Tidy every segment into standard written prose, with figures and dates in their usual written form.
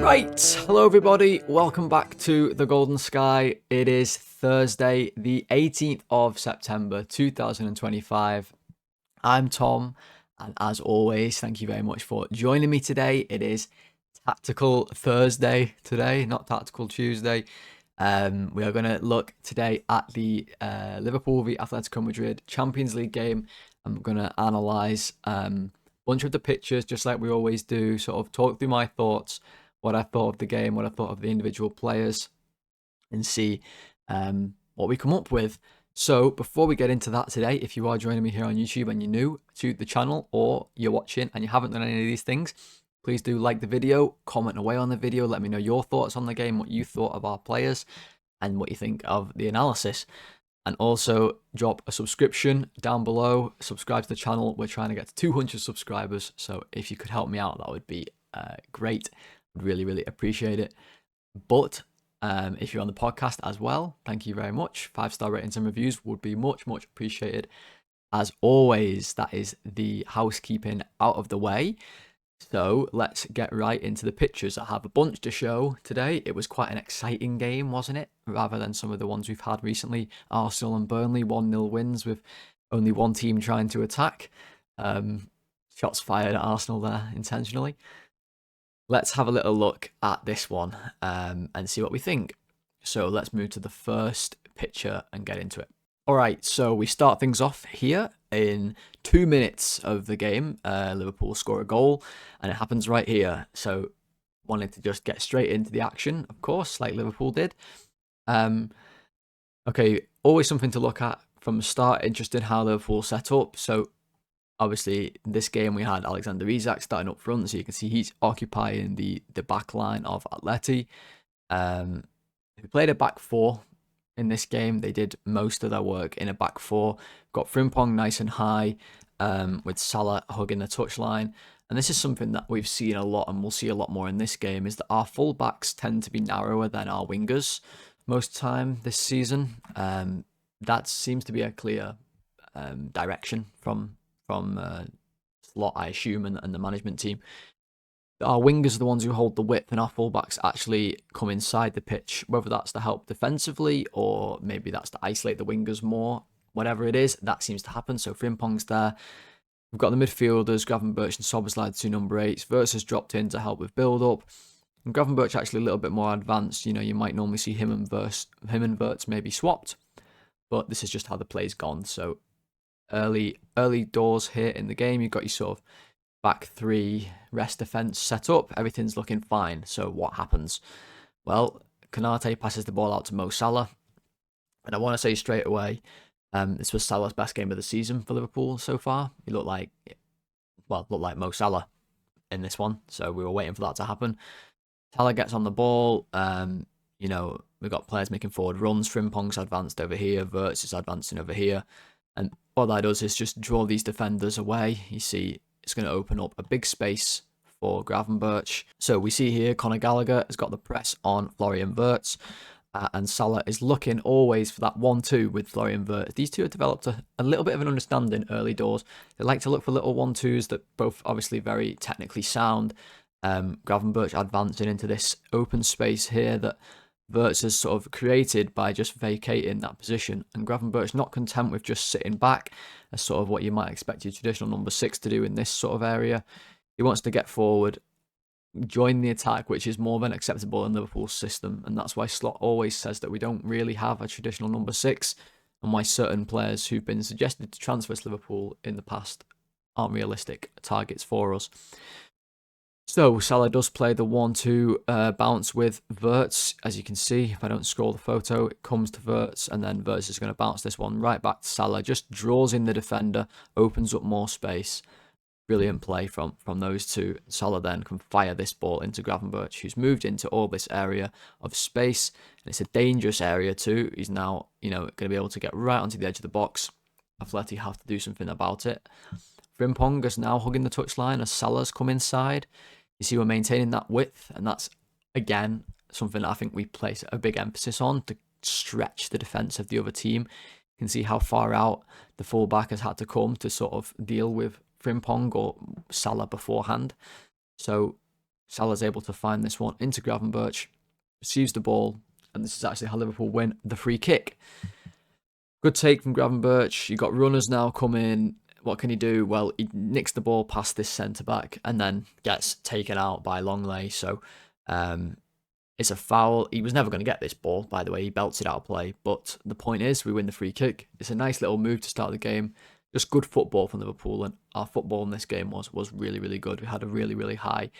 Right, hello everybody, welcome back to The Golden Sky. It is Thursday, the 18th of September 2025. I'm Tom, and as always, thank you very much for joining me today. It is Tactical Thursday today, not Tactical Tuesday. We are going to look today at the Liverpool v Atletico Madrid Champions League game. I'm going to analyse a bunch of the pictures, just like we always do, sort of talk through my thoughts, what I thought of the game, what I thought of the individual players, and see what we come up with. So before we get into that today, if you are joining me here on YouTube and you're new to the channel, or you're watching and you haven't done any of these things, please do like the video, comment away on the video, let me know your thoughts on the game, what you thought of our players, and what you think of the analysis. And also drop a subscription down below, subscribe to the channel. We're trying to get to 200 subscribers, so if you could help me out, that would be great. I'd really appreciate it. But if you're on the podcast as well, thank you very much. 5-star ratings and reviews would be much appreciated. As always, that is the housekeeping out of the way. So let's get right into the pictures. I have a bunch to show today. It was quite an exciting game, wasn't it? Rather than some of the ones we've had recently. Arsenal and Burnley, 1-0 wins with only one team trying to attack. Shots fired at Arsenal there intentionally. Let's have a little look at this one and see what we think. So let's move to the first picture and get into it. All right, so we start things off here in 2 minutes of the game. Liverpool score a goal, and it happens right here. So wanted to just get straight into the action, of course, like Liverpool did. Okay, always something to look at from the start. Interesting how Liverpool set up. So obviously, this game we had Alexander Isak starting up front, so you can see he's occupying the back line of Atleti. We played a back four in this game. They did most of their work in a back four. Got Frimpong nice and high, with Salah hugging the touchline. And this is something that we've seen a lot, and we'll see a lot more in this game, is that our fullbacks tend to be narrower than our wingers most of the time this season. That seems to be a clear direction from Slot, I assume, and the management team. Our wingers are the ones who hold the width, and our fullbacks actually come inside the pitch, whether that's to help defensively or maybe that's to isolate the wingers more. Whatever it is, that seems to happen. So Frimpong's there. We've got the midfielders, Gravenberch and Szoboszlai, the two number 8s. Wirtz has dropped in to help with build-up. And Gravenberch actually a little bit more advanced. You know, you might normally see him and Wirtz maybe swapped, but this is just how the play's gone. So early doors here in the game, you've got your sort of back three rest defense set up. Everything's looking fine. So what happens? Well, Konate passes the ball out to Mo Salah, and I want to say straight away, this was Salah's best game of the season for Liverpool so far. He looked like Mo Salah in this one, so we were waiting for that to happen. Salah gets on the ball. You know, we've got players making forward runs. Frimpong's advanced over here. Wirtz is advancing over here. And what that does is just draw these defenders away. You see, it's going to open up a big space for Gravenberch. So we see here, Conor Gallagher has got the press on Florian Wirtz. And Salah is looking always for that 1-2 with Florian Wirtz. These two have developed a little bit of an understanding early doors. They like to look for little 1-2s that both obviously very technically sound. Gravenberch advancing into this open space here that Wirtz has sort of created by just vacating that position, and Gravenberch not content with just sitting back as sort of what you might expect your traditional number 6 to do in this sort of area. He wants to get forward, join the attack, which is more than acceptable in Liverpool's system, and that's why Slot always says that we don't really have a traditional number 6, and why certain players who've been suggested to transfer to Liverpool in the past aren't realistic targets for us. So Salah does play the 1-2 bounce with Wirtz. As you can see, if I don't scroll the photo, it comes to Wirtz, and then Wirtz is going to bounce this one right back to Salah. Just draws in the defender, opens up more space. Brilliant play from those two. Salah then can fire this ball into Gravenberch, who's moved into all this area of space, and it's a dangerous area too. He's now, you know, going to be able to get right onto the edge of the box. Atleti have to do something about it. Frimpong is now hugging the touchline as Salah's come inside. You see, we're maintaining that width, and that's, again, something that I think we place a big emphasis on to stretch the defence of the other team. You can see how far out the fullback has had to come to sort of deal with Frimpong or Salah beforehand. So Salah's able to find this one into Gravenberch, receives the ball, and this is actually how Liverpool win the free kick. Good take from Gravenberch. You've got runners now coming. What can he do? Well, he nicks the ball past this centre-back and then gets taken out by Longley. So it's a foul. He was never going to get this ball, by the way. He belts it out of play. But the point is, we win the free kick. It's a nice little move to start the game. Just good football from Liverpool. And our football in this game was really, really good. We had a really, really high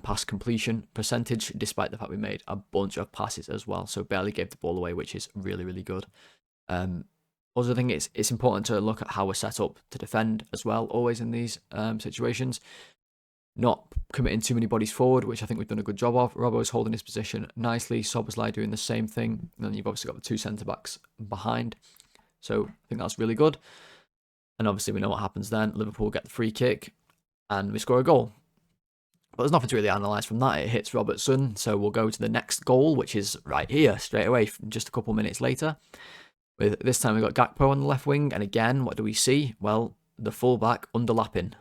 pass completion percentage, despite the fact we made a bunch of passes as well. So barely gave the ball away, which is really, really good. Also, I think it's important to look at how we're set up to defend as well, always in these situations. Not committing too many bodies forward, which I think we've done a good job of. Robbo's holding his position nicely. Szoboszlai doing the same thing. And then you've obviously got the two centre-backs behind. So I think that's really good. And obviously we know what happens then. Liverpool get the free kick and we score a goal. But there's nothing to really analyse from that. It hits Robertson. So we'll go to the next goal, which is right here, straight away, just a couple minutes later. With this time we've got Gakpo on the left wing. And again, what do we see? Well, the fullback underlapping.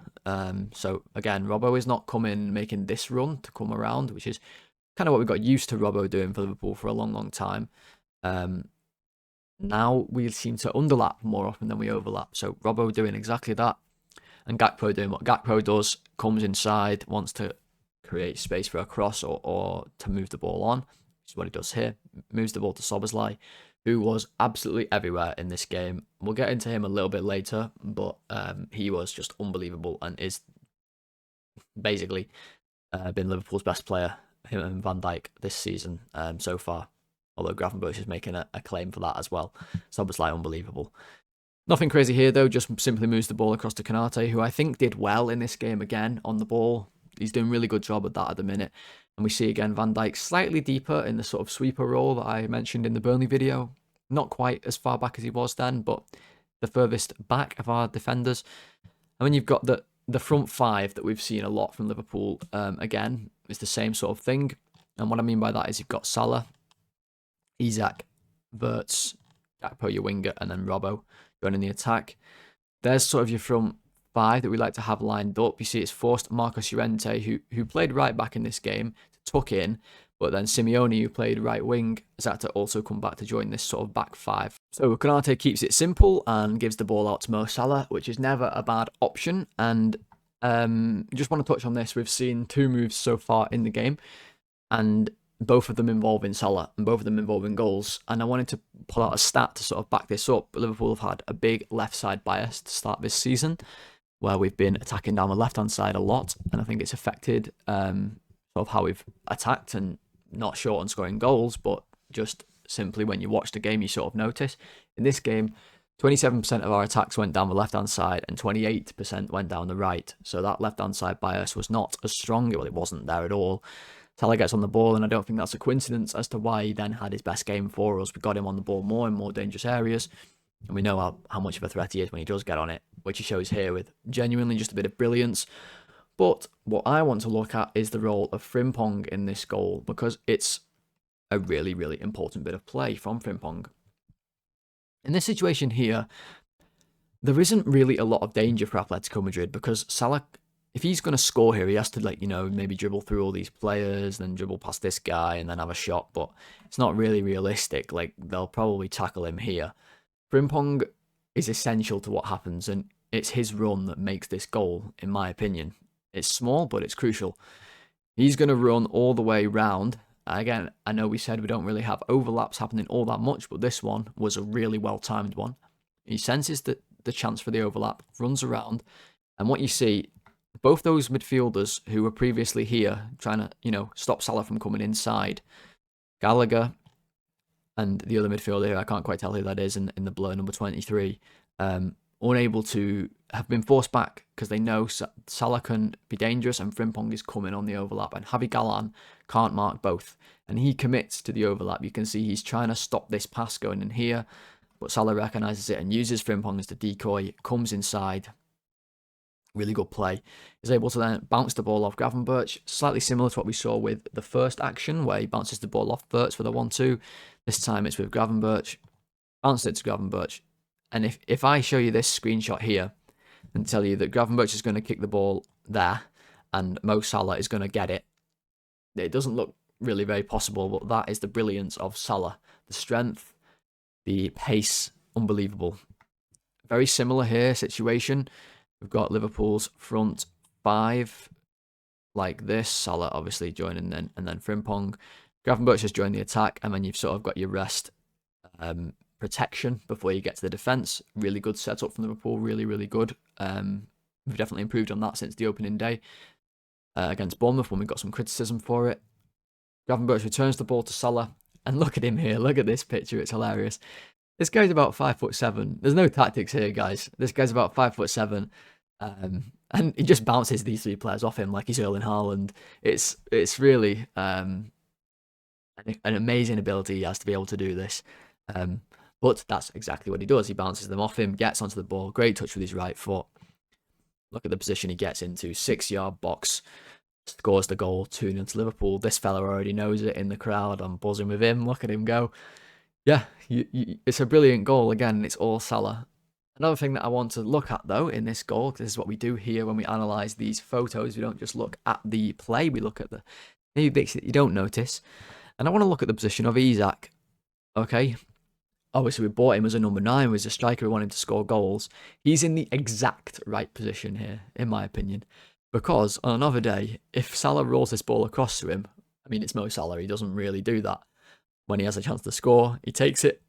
So again, Robbo is not coming, making this run to come around, which is kind of what we got used to Robbo doing for Liverpool for a long, long time. Now we seem to underlap more often than we overlap. So Robbo doing exactly that. And Gakpo doing what Gakpo does, comes inside, wants to create space for a cross or to move the ball on, which is what he does here. Moves the ball to Szoboszlai, who was absolutely everywhere in this game. We'll get into him a little bit later, but he was just unbelievable and is basically been Liverpool's best player, him and Van Dijk, this season so far. Although Gravenberch is making a claim for that as well. Szoboszlai, unbelievable. Nothing crazy here, though. Just simply moves the ball across to Konate, who I think did well in this game again on the ball. He's doing a really good job at that at the minute. And we see again Van Dijk slightly deeper in the sort of sweeper role that I mentioned in the Burnley video. Not quite as far back as he was then, but the furthest back of our defenders. And then you've got the front five that we've seen a lot from Liverpool. Again, it's the same sort of thing. And what I mean by that is you've got Salah, Isak, Wirtz, Gakpo, your winger, and then Robbo going in the attack. There's sort of your front five that we like to have lined up. You see it's forced Marcos Llorente, who played right back in this game, to tuck in, but then Simeone, who played right wing, has had to also come back to join this sort of back five. So Konate keeps it simple and gives the ball out to Mo Salah, which is never a bad option. And just want to touch on this. We've seen two moves so far in the game, and both of them involving Salah and both of them involving goals. And I wanted to pull out a stat to sort of back this up. But Liverpool have had a big left side bias to start this season, where we've been attacking down the left-hand side a lot. And I think it's affected sort of how we've attacked, and not short on scoring goals, but just simply when you watch the game, you sort of notice. In this game, 27% of our attacks went down the left-hand side and 28% went down the right. So that left-hand side bias was not as strong. Well, it wasn't there at all. Salah gets on the ball, and I don't think that's a coincidence as to why he then had his best game for us. We got him on the ball more in more dangerous areas, and we know how much of a threat he is when he does get on it, which he shows here with genuinely just a bit of brilliance. But what I want to look at is the role of Frimpong in this goal, because it's a really, really important bit of play from Frimpong. In this situation here, there isn't really a lot of danger for Atletico Madrid, because Salah, if he's going to score here, he has to, maybe dribble through all these players, then dribble past this guy and then have a shot. But it's not really realistic. They'll probably tackle him here. Frimpong is essential to what happens, and it's his run that makes this goal, in my opinion. It's small, but it's crucial. He's going to run all the way round. Again, I know we said we don't really have overlaps happening all that much, but this one was a really well-timed one. He senses the chance for the overlap, runs around, and what you see, both those midfielders who were previously here trying to, stop Salah from coming inside, Gallagher and the other midfielder here, I can't quite tell who that is in the blur, number 23, unable to have been forced back because they know Salah can be dangerous and Frimpong is coming on the overlap, and Javi Galán can't mark both, and he commits to the overlap. You can see he's trying to stop this pass going in here, but Salah recognises it and uses Frimpong as the decoy, comes inside. Really good play. Is able to then bounce the ball off Gravenberch, slightly similar to what we saw with the first action where he bounces the ball off Wirtz for the 1-2. This time it's with Gravenberch. Bounce it to Gravenberch. And if I show you this screenshot here and tell you that Gravenberch is going to kick the ball there and Mo Salah is going to get it, it doesn't look really very possible, but that is the brilliance of Salah. The strength, the pace, unbelievable. Very similar here situation. We've got Liverpool's front five like this. Salah obviously joining then, and then Frimpong. Gravenberch has joined the attack, and then you've sort of got your rest protection before you get to the defence. Really good setup from Liverpool, really, really good. We've definitely improved on that since the opening day against Bournemouth when we got some criticism for it. Gravenberch returns the ball to Salah, and look at him here. Look at this picture, it's hilarious. This guy's about 5'7". There's no tactics here, guys. This guy's about 5'7", and he just bounces these three players off him like he's Erling Haaland. It's really an amazing ability he has to be able to do this. But that's exactly what he does. He bounces them off him, gets onto the ball, great touch with his right foot. Look at the position he gets into, 6-yard box, scores the goal, 2-0 to Liverpool. This fella already knows it in the crowd. I'm buzzing with him. Look at him go. Yeah, it's a brilliant goal. Again, it's all Salah. Another thing that I want to look at, though, in this goal, because this is what we do here when we analyse these photos. We don't just look at the play, we look at the maybe bits that you don't notice. And I want to look at the position of Isak. Okay, obviously we bought him as a number 9, was a striker who wanted to score goals. He's in the exact right position here, in my opinion. Because on another day, if Salah rolls this ball across to him, I mean, it's Mo Salah, he doesn't really do that. When he has a chance to score, he takes it.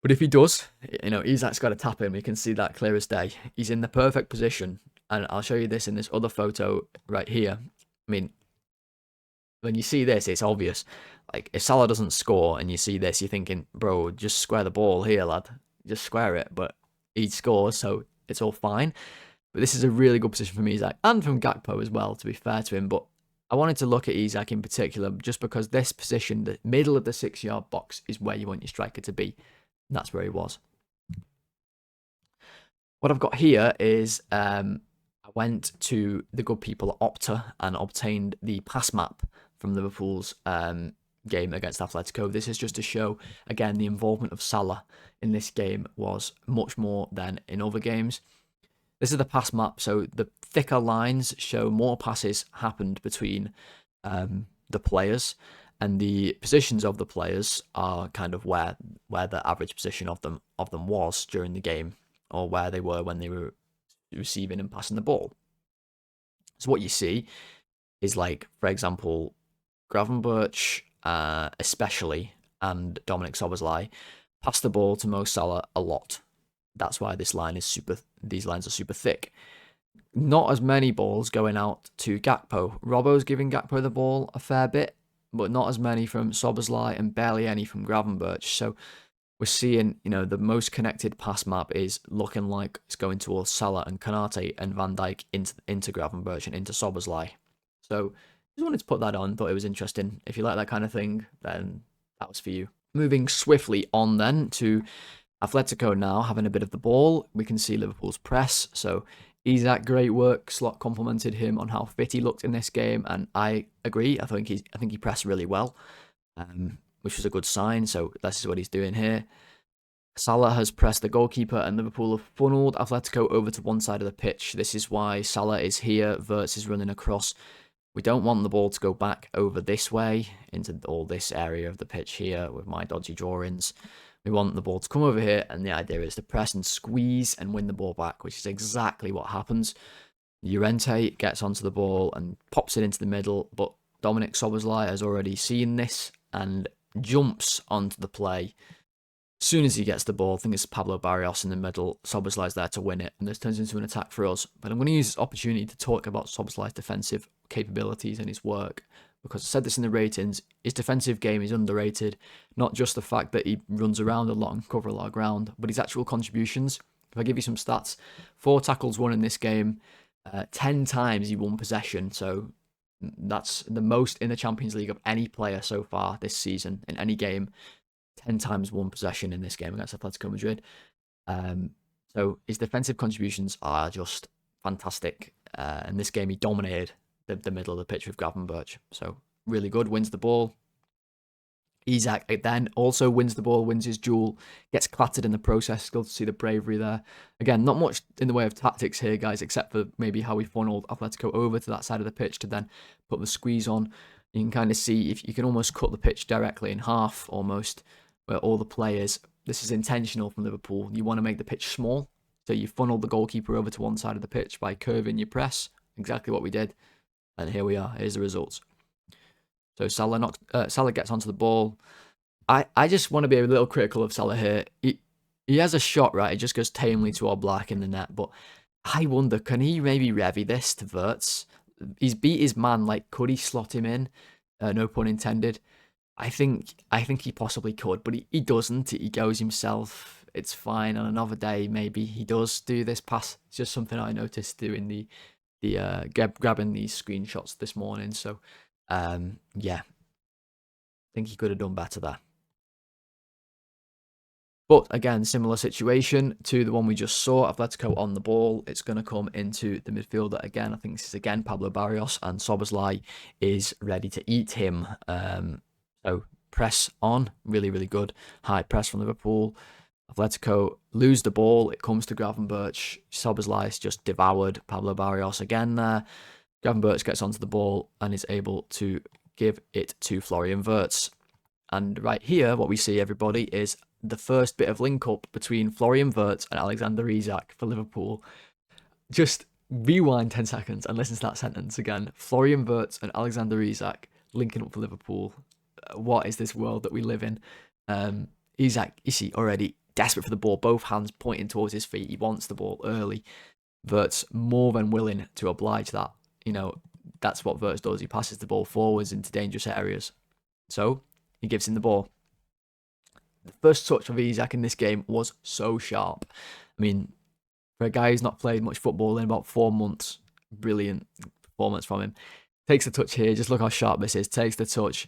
But if he does, Isak's got to tap him. You can see that clear as day. He's in the perfect position. And I'll show you this in this other photo right here. I mean, when you see this, it's obvious. Like, if Salah doesn't score and you see this, you're thinking, bro, just square the ball here, lad. Just square it. But he scores, so it's all fine. But this is a really good position from Isak. And from Gakpo as well, to be fair to him. But I wanted to look at Isak in particular just because this position, the middle of the 6-yard box, is where you want your striker to be. And that's where he was. What I've got here is I went to the good people at Opta and obtained the pass map from Liverpool's game against Atletico. This is just to show, again, the involvement of Salah in this game was much more than in other games. This is the pass map, so the thicker lines show more passes happened between the players, and the positions of the players are kind of where the average position of them was during the game, or where they were when they were receiving and passing the ball. So what you see is, like, for example, Gravenberch, especially, and Dominic Szoboszlai pass the ball to Mo Salah a lot. That's why these lines are super thick. Not as many balls going out to Gakpo. Robbo's giving Gakpo the ball a fair bit, but not as many from Szoboszlai and barely any from Gravenberch. So we're seeing, the most connected pass map is looking like it's going towards Salah and Konate and Van Dijk into Gravenberch and into Szoboszlai. So just wanted to put that on. Thought it was interesting. If you like that kind of thing, then that was for you. Moving swiftly on then to Atletico now having a bit of the ball. We can see Liverpool's press. So Isak, great work. Slot complimented him on how fit he looked in this game, and I agree. I think he pressed really well, which was a good sign. So this is what he's doing here. Salah has pressed the goalkeeper, and Liverpool have funneled Atletico over to one side of the pitch. This is why Salah is here. Wirtz is running across. We don't want the ball to go back over this way into all this area of the pitch here with my dodgy drawings. We want the ball to come over here, and the idea is to press and squeeze and win the ball back, which is exactly what happens. Llorente gets onto the ball and pops it into the middle, but Dominic Szoboszlai has already seen this and jumps onto the play. As soon as he gets the ball, I think it's Pablo Barrios in the middle, Szoboszlai's there to win it, and this turns into an attack for us. But I'm going to use this opportunity to talk about Szoboszlai's defensive capabilities and his work, because I said this in the ratings, his defensive game is underrated. Not just the fact that he runs around a lot and covers a lot of ground, but his actual contributions. If I give you some stats, 4 tackles won in this game, 10 times he won possession, so that's the most in the Champions League of any player so far this season in any game. 10 times won possession in this game against Atletico Madrid. So his defensive contributions are just fantastic. In this game, he dominated the middle of the pitch with Gravenberch. So really good, wins the ball. Isak then also wins the ball, wins his duel, gets clattered in the process. Good to see the bravery there. Again, not much in the way of tactics here, guys, except for maybe how we funneled Atletico over to that side of the pitch to then put the squeeze on. You can kind of see, if you can almost cut the pitch directly in half almost, where all the players, this is intentional from Liverpool, you want to make the pitch small, so you funnel the goalkeeper over to one side of the pitch by curving your press, exactly what we did, and here we are, here's the results. So Salah gets onto the ball. I just want to be a little critical of Salah here. He has a shot, right, it just goes tamely to Oblak in the net, but I wonder, can he maybe revy this to Wirtz? He's beat his man, like, could he slot him in? No pun intended. I think he possibly could, but he doesn't. He goes himself. It's fine. On another day, maybe he does do this pass. It's just something I noticed doing the grabbing these screenshots this morning. So, yeah, I think he could have done better there. But again, similar situation to the one we just saw. Atletico on the ball. It's going to come into the midfielder again. I think this is again Pablo Barrios, and Szoboszlai is ready to eat him. So press on, really, really good. High press from Liverpool. Atletico lose the ball. It comes to Gravenberch. Szoboszlai is just devoured. Pablo Barrios again there. Gravenberch gets onto the ball and is able to give it to Florian Wirtz. And right here, what we see, everybody, is the first bit of link-up between Florian Wirtz and Alexander Isak for Liverpool. Just rewind 10 seconds and listen to that sentence again. Florian Wirtz and Alexander Isak linking up for Liverpool. What is this world that we live in? Isak, is he already desperate for the ball? Both hands pointing towards his feet. He wants the ball early. Wirtz more than willing to oblige that. You know, that's what Wirtz does. He passes the ball forwards into dangerous areas. So he gives him the ball. The first touch of Isak in this game was so sharp. I mean, for a guy who's not played much football in about 4 months, brilliant performance from him. Takes the touch here. Just look how sharp this is. Takes the touch.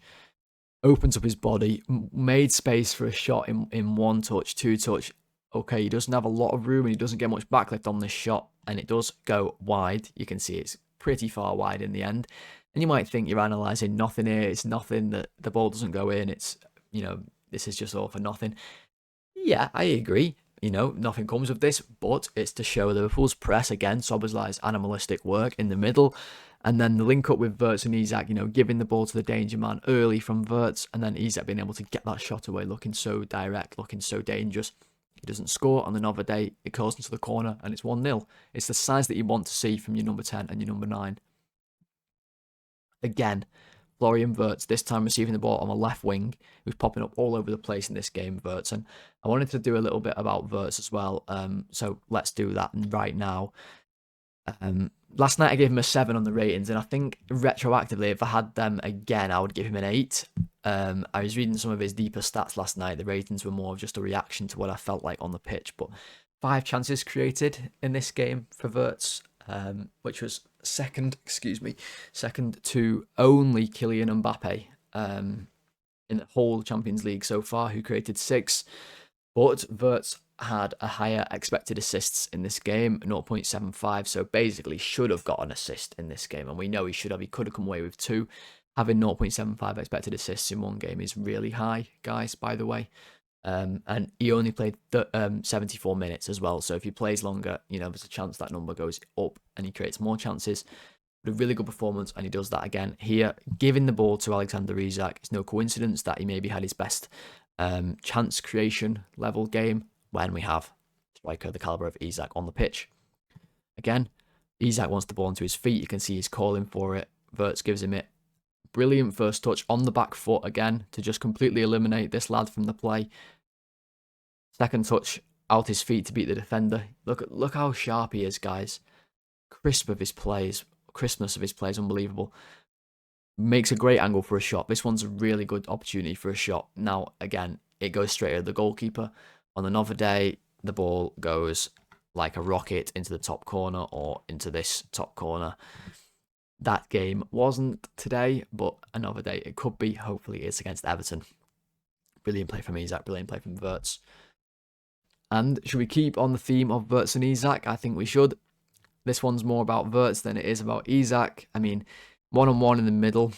Opens up his body. Made space for a shot in one touch, two touch. Okay, he doesn't have a lot of room and he doesn't get much backlift on this shot. And it does go wide. You can see it's pretty far wide in the end. And you might think you're analysing nothing here. It's nothing that the ball doesn't go in. It's, you know, this is just all for nothing. Yeah, I agree. You know, nothing comes of this, but it's to show Liverpool's press again. Szoboszlai's animalistic work in the middle. And then the link up with Wirtz and Isak, you know, giving the ball to the danger man early from Wirtz. And then Isak being able to get that shot away, looking so direct, looking so dangerous. He doesn't score. On another day, it goes into the corner and it's 1-0. It's the size that you want to see from your number 10 and your number 9. Again, Florian Wirtz, this time receiving the ball on the left wing, who's popping up all over the place in this game, Wirtz. And I wanted to do a little bit about Wirtz as well, so let's do that right now. Last night I gave him a 7 on the ratings, and I think retroactively, if I had them again, I would give him an 8. I was reading some of his deeper stats last night. The ratings were more of just a reaction to what I felt like on the pitch, but 5 chances created in this game for Wirtz, which was second to only Kylian Mbappe in the whole Champions League so far, who created 6. But Wirtz had a higher expected assists in this game, 0.75, so basically should have got an assist in this game, and we know he should have. He could have come away with 2. Having 0.75 expected assists in one game is really high, guys, by the way. And he only played 74 minutes as well, so if he plays longer, you know, there's a chance that number goes up and he creates more chances. But a really good performance, and he does that again here, giving the ball to Alexander Isak. It's no coincidence that he maybe had his best chance creation level game when we have a striker the caliber of Isak on the pitch. Again, Isak wants the ball into his feet. You can see he's calling for it. Wirtz gives him it. Brilliant first touch on the back foot again to just completely eliminate this lad from the play. Second touch out his feet to beat the defender. Look how sharp he is, guys. Crispness of his play is unbelievable. Makes a great angle for a shot. This one's a really good opportunity for a shot. Now, again, it goes straight at the goalkeeper. On another day, the ball goes like a rocket into the top corner or into this top corner. That game wasn't today, but another day it could be. Hopefully it's against Everton. Brilliant play from Isak, brilliant play from Wirtz. And should we keep on the theme of Wirtz and Isak? I think we should. This one's more about Wirtz than it is about Isak. I mean, 1-on-1 in the middle.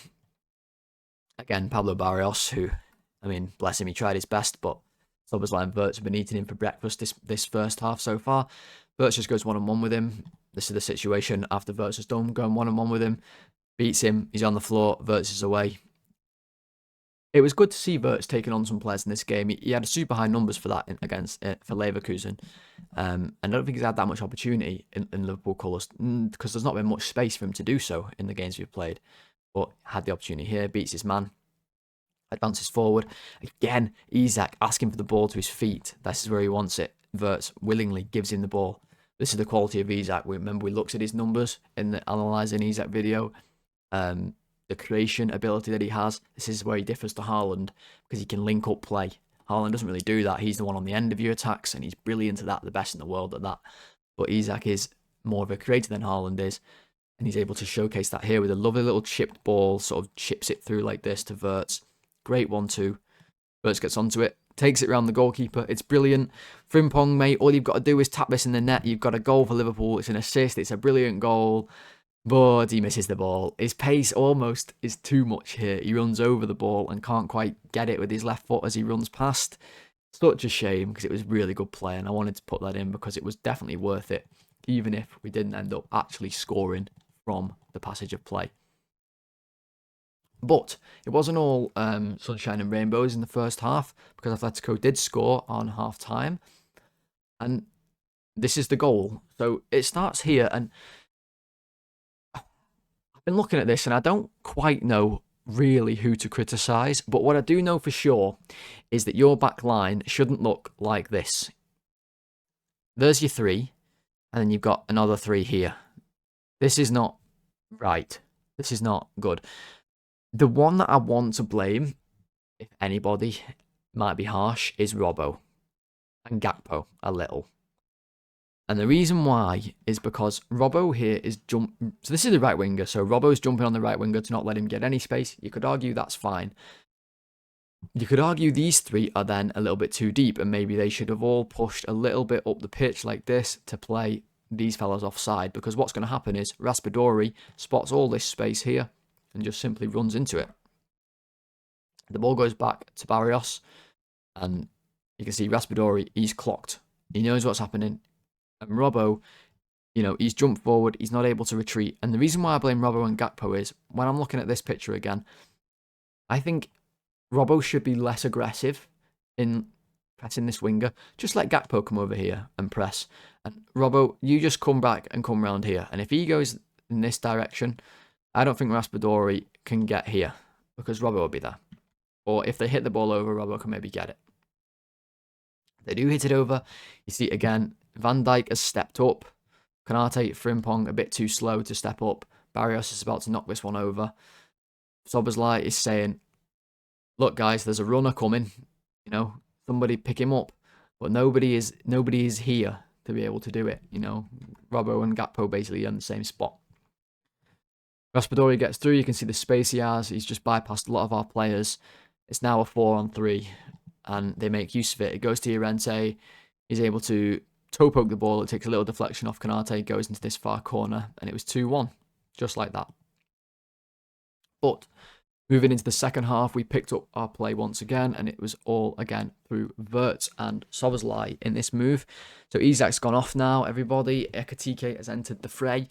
Again, Pablo Barrios, who, I mean, bless him, he tried his best, but Szoboszlai and Wirtz have been eating him for breakfast this first half so far. Wirtz just goes 1-on-1 with him. This is the situation after Wirtz has done, going 1-on-1 with him. beats him. He's on the floor. Wirtz is away. It was good to see Wirtz taking on some players in this game. He had super high numbers for that against for Leverkusen. And I don't think he's had that much opportunity in Liverpool colours because there's not been much space for him to do so in the games we've played. But had the opportunity here, beats his man, advances forward. Again, Isak asking for the ball to his feet. This is where he wants it. Wirtz willingly gives him the ball. This is the quality of Isak. We looked at his numbers in the analysing Isak video. The creation ability that he has. This is where he differs to Haaland because he can link up play. Haaland doesn't really do that. He's the one on the end of your attacks and he's brilliant at that, the best in the world at that. But Isak is more of a creator than Haaland is. And he's able to showcase that here with a lovely little chipped ball, sort of chips it through like this to Wirtz. Great 1-2. Wirtz gets onto it, takes it around the goalkeeper. It's brilliant. Frimpong, mate, all you've got to do is tap this in the net. You've got a goal for Liverpool. It's an assist. It's a brilliant goal. But he misses the ball. His pace almost is too much here. He runs over the ball and can't quite get it with his left foot as he runs past. Such a shame because it was really good play and I wanted to put that in because it was definitely worth it, even if we didn't end up actually scoring from the passage of play. But it wasn't all sunshine and rainbows in the first half because Atletico did score on half time. And this is the goal. So it starts here and I've been looking at this and I don't quite know really who to criticise. But what I do know for sure is that your back line shouldn't look like this. There's your 3 and then you've got another 3 here. This is not right. This is not good. The one that I want to blame, if anybody, might be harsh, is Robbo and Gakpo a little. And the reason why is because Robbo here is so this is the right winger, so Robbo's jumping on the right winger to not let him get any space. You could argue that's fine. You could argue these 3 are then a little bit too deep and maybe they should have all pushed a little bit up the pitch like this to play these fellas offside, because what's going to happen is Raspadori spots all this space here and just simply runs into it. The ball goes back to Barrios and you can see Raspadori, he's clocked. He knows what's happening. And Robbo, you know, he's jumped forward, he's not able to retreat. And the reason why I blame Robbo and Gakpo is, when I'm looking at this picture again, I think Robbo should be less aggressive in pressing this winger. Just let Gakpo come over here and press. And Robbo, you just come back and come round here. And if he goes in this direction, I don't think Raspadori can get here because Robbo will be there. Or if they hit the ball over, Robbo can maybe get it. They do hit it over. You see again, Van Dijk has stepped up. Konate, Frimpong a bit too slow to step up. Barrios is about to knock this one over. Szoboszlai is saying, look guys, there's a runner coming. You know, somebody pick him up. But nobody is here to be able to do it. You know, Robbo and Gakpo basically in the same spot. Raspadori gets through. You can see the space he has. He's just bypassed a lot of our players. It's now a 4-on-3 and they make use of it. It goes to Llorente. He's able to toe poke the ball. It takes a little deflection off Konate, goes into this far corner, and it was 2-1, just like that. But moving into the second half, we picked up our play once again, and it was all again through Wirtz and Szoboszlai in this move. So Isak's gone off now, everybody. Ekitike has entered the fray.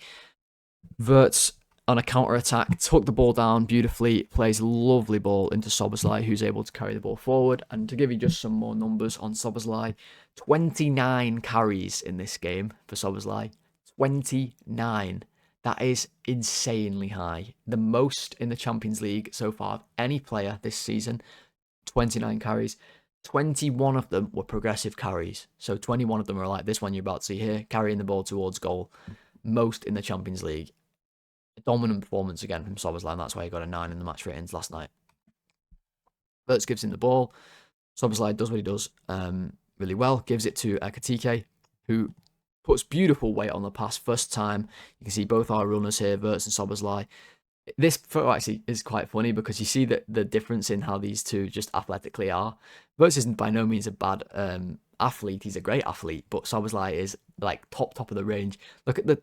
Wirtz on a counter-attack, took the ball down beautifully, plays a lovely ball into Szoboszlai, who's able to carry the ball forward. And to give you just some more numbers on Szoboszlai, 29 carries in this game for Szoboszlai. 29. That is insanely high. The most in the Champions League so far of any player this season. 29 carries. 21 of them were progressive carries. So 21 of them are like this one you're about to see here, carrying the ball towards goal. Most in the Champions League. Dominant performance again from Szoboszlai, and that's why he got a 9 in the match ratings last night. Wirtz gives him the ball. Szoboszlai does what he does really well. Gives it to Ekitike, who puts beautiful weight on the pass. First time. You can see both our runners here, Wirtz and Szoboszlai. This photo actually is quite funny because you see the difference in how these two just athletically are. Wirtz isn't by no means a bad athlete. He's a great athlete, but Szoboszlai is like top of the range. Look at the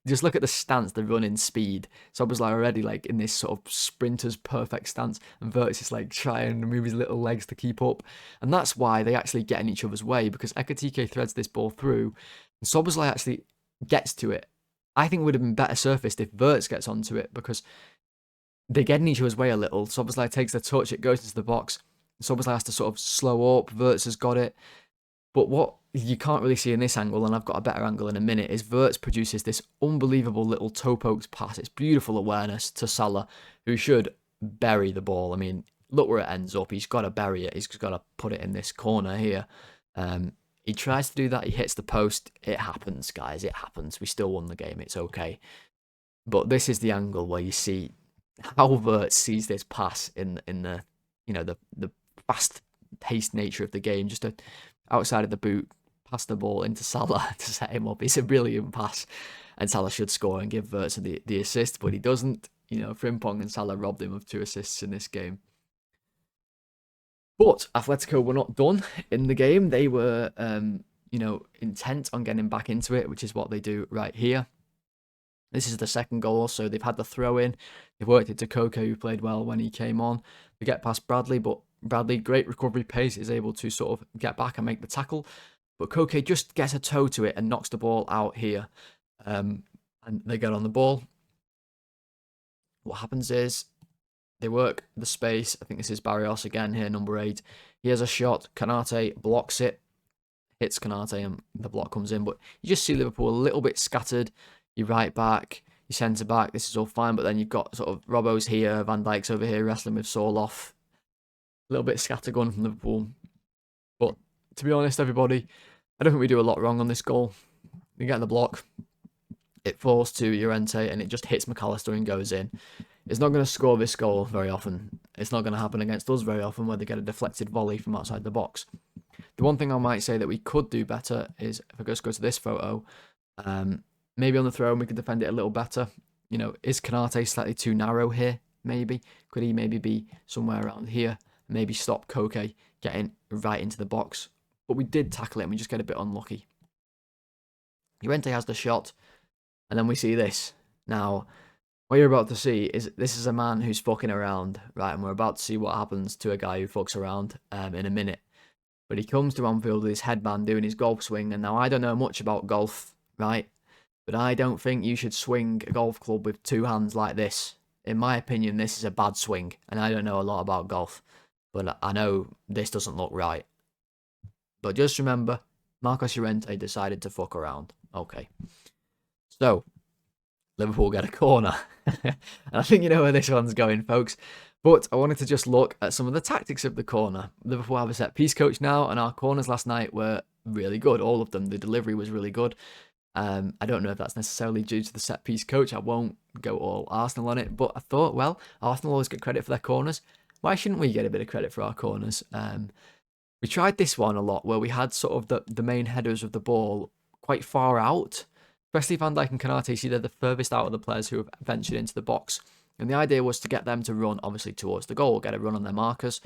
just look at the stance, the running speed. Szoboszlai already like in this sort of sprinter's perfect stance, and Wirtz is like trying to move his little legs to keep up. And that's why they actually get in each other's way, because Ekitike threads this ball through, and Szoboszlai actually gets to it I think it would have been better surfaced if Wirtz gets onto it, because they get in each other's way a little. Szoboszlai takes the touch, it goes into the box. Szoboszlai has to sort of slow up. Wirtz has got it. But what you can't really see in this angle, and I've got a better angle in a minute, is Wirtz produces this unbelievable little toe pokes pass. It's beautiful awareness to Salah, who should bury the ball. I mean, look where it ends up. He's got to bury it. He's got to put it in this corner here. He tries to do that. He hits the post. It happens, guys. It happens. We still won the game. It's okay. But this is the angle where you see how Wirtz sees this pass in the the fast paced nature of the game. Just outside of the boot, pass the ball into Salah to set him up. It's a brilliant pass, and Salah should score and give Wirtz the assist, but he doesn't. Frimpong and Salah robbed him of 2 assists in this game. But Atletico were not done in the game. They were, intent on getting back into it, which is what they do right here. This is the second goal, so they've had the throw in. They've worked it to Koke, who played well when he came on. They get past Bradley, but Bradley, great recovery pace, is able to sort of get back and make the tackle. But Koke just gets a toe to it and knocks the ball out here. And they get on the ball. What happens is they work the space. I think this is Barrios again here, number 8. He has a shot. Kanate blocks it. Hits Kanate and the block comes in. But you just see Liverpool a little bit scattered. Your right back, your centre back, this is all fine. But then you've got sort of Robbo's here, Van Dijk's over here wrestling with Sorloth. A little bit scattergun from Liverpool. But to be honest, everybody, I don't think we do a lot wrong on this goal. We get the block. It falls to Llorente and it just hits McAllister and goes in. It's not going to score this goal very often. It's not going to happen against us very often where they get a deflected volley from outside the box. The one thing I might say that we could do better is, if I just go to this photo, maybe on the throw we could defend it a little better. Is Kanate slightly too narrow here? Maybe. Could he maybe be somewhere around here? Maybe stop Koke getting right into the box. But we did tackle it and we just get a bit unlucky. Llorente has the shot. And then we see this. Now, what you're about to see is this is a man who's fucking around, right? And we're about to see what happens to a guy who fucks around in a minute. But he comes to Anfield with his headband doing his golf swing. And now I don't know much about golf, right? But I don't think you should swing a golf club with 2 hands like this. In my opinion, this is a bad swing. And I don't know a lot about golf. But I know this doesn't look right. But just remember, Marcos Llorente decided to fuck around. Okay. So, Liverpool get a corner. And I think you know where this one's going, folks. But I wanted to just look at some of the tactics of the corner. Liverpool have a set-piece coach now, and our corners last night were really good. All of them. The delivery was really good. I don't know if that's necessarily due to the set-piece coach. I won't go all Arsenal on it. But I thought, well, Arsenal always get credit for their corners. Why shouldn't we get a bit of credit for our corners? We tried this one a lot, where we had sort of the main headers of the ball quite far out. Especially Van Dijk and Kanate, see they're the furthest out of the players who have ventured into the box. And the idea was to get them to run, obviously, towards the goal, get a run on their markers.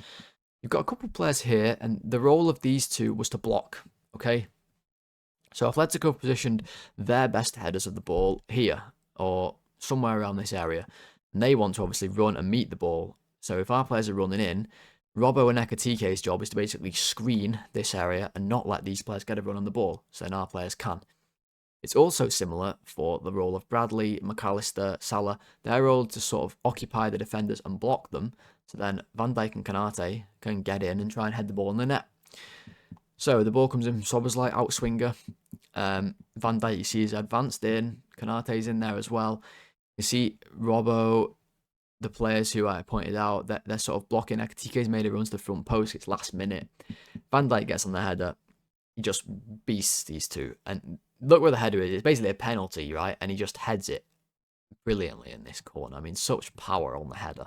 You've got a couple of players here, and the role of these two was to block, okay? So Atletico positioned their best headers of the ball here, or somewhere around this area. And they want to obviously run and meet the ball. So if our players are running in, Robbo and Ekatike's job is to basically screen this area and not let these players get a run on the ball, so then our players can. It's also similar for the role of Bradley, McAllister, Salah. Their role to sort of occupy the defenders and block them, so then Van Dijk and Kanate can get in and try and head the ball in the net. So the ball comes in from Szoboszlai, outswinger. Van Dijk, you see, is advanced in. Kanate's in there as well. You see Robbo, the players who I pointed out, that they're sort of blocking. Ekatike's made a run to the front post. It's last minute. Van Dijk gets on the header. He just beasts these two. And look where the header is. It's basically a penalty, right? And he just heads it brilliantly in this corner. I mean, such power on the header.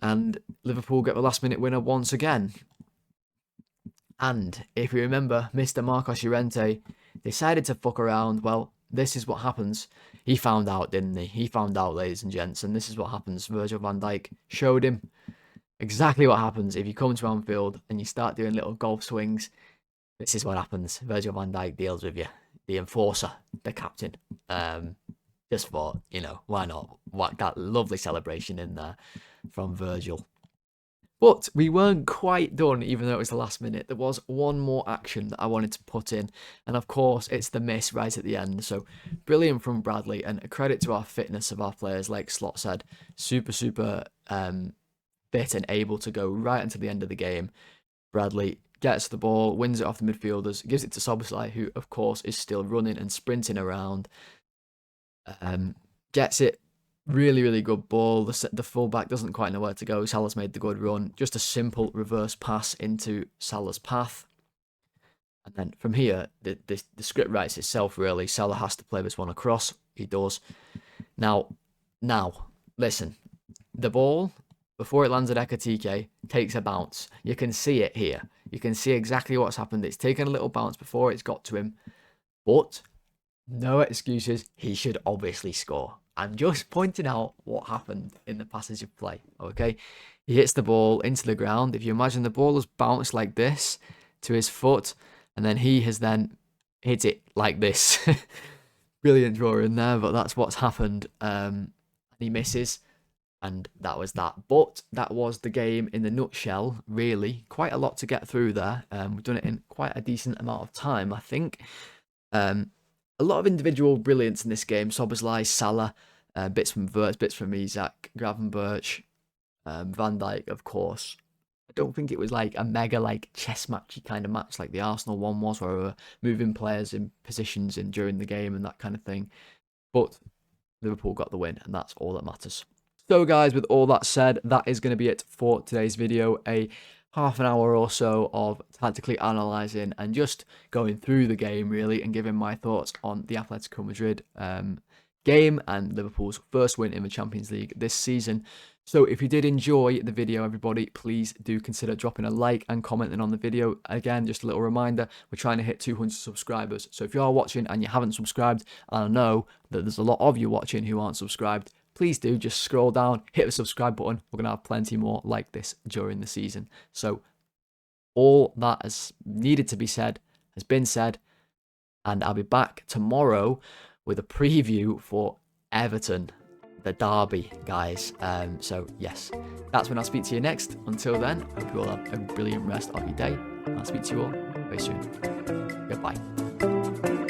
And Liverpool get the last minute winner once again. And if you remember, Mr. Marcos Llorente decided to fuck around. Well, this is what happens. He found out, didn't he? He found out, ladies and gents. And this is what happens. Virgil van Dijk showed him exactly what happens if you come to Anfield and you start doing little golf swings. This is what happens. Virgil van Dijk deals with you. The enforcer, the captain. Just for, why not? What that lovely celebration in there from Virgil. But we weren't quite done, even though it was the last minute. There was one more action that I wanted to put in. And of course, it's the miss right at the end. So brilliant from Bradley, and a credit to our fitness of our players, like Slot said. Super, super fit and able to go right until the end of the game. Bradley gets the ball, wins it off the midfielders, gives it to Szoboszlai, who of course is still running and sprinting around. Gets it. Really, really good ball. The fullback doesn't quite know where to go. Salah's made the good run. Just a simple reverse pass into Salah's path. And then from here, the script writes itself, really. Salah has to play this one across. He does. Now, listen. The ball, before it lands at Ekitike, takes a bounce. You can see it here. You can see exactly what's happened. It's taken a little bounce before it's got to him. But no excuses. He should obviously score. I'm just pointing out what happened in the passage of play, okay? He hits the ball into the ground. If you imagine the ball has bounced like this to his foot, and then he has then hit it like this. Brilliant drawing there, but that's what's happened. He misses, and that was that. But that was the game in the nutshell, really. Quite a lot to get through there. We've done it in quite a decent amount of time, I think. A lot of individual brilliance in this game. Szoboszlai, Salah, bits from Wirtz, bits from Isak, Gravenberch, Van Dijk, of course. I don't think it was like a mega like chess matchy kind of match like the Arsenal one was, where we were moving players in positions in during the game and that kind of thing. But Liverpool got the win, and that's all that matters. So guys, with all that said, that is going to be it for today's video. A half an hour or so of tactically analysing and just going through the game, really, and giving my thoughts on the Atletico Madrid game and Liverpool's first win in the Champions League this season. So if you did enjoy the video, everybody, please do consider dropping a like and commenting on the video. Again, just a little reminder, we're trying to hit 200 subscribers. So if you are watching and you haven't subscribed, and I know that there's a lot of you watching who aren't subscribed, please do just scroll down, hit the subscribe button. We're going to have plenty more like this during the season. So all that has needed to be said has been said, and I'll be back tomorrow with a preview for Everton, the derby, guys. So yes, that's when I'll speak to you next. Until then, I hope you all have a brilliant rest of your day. I'll speak to you all very soon. Goodbye.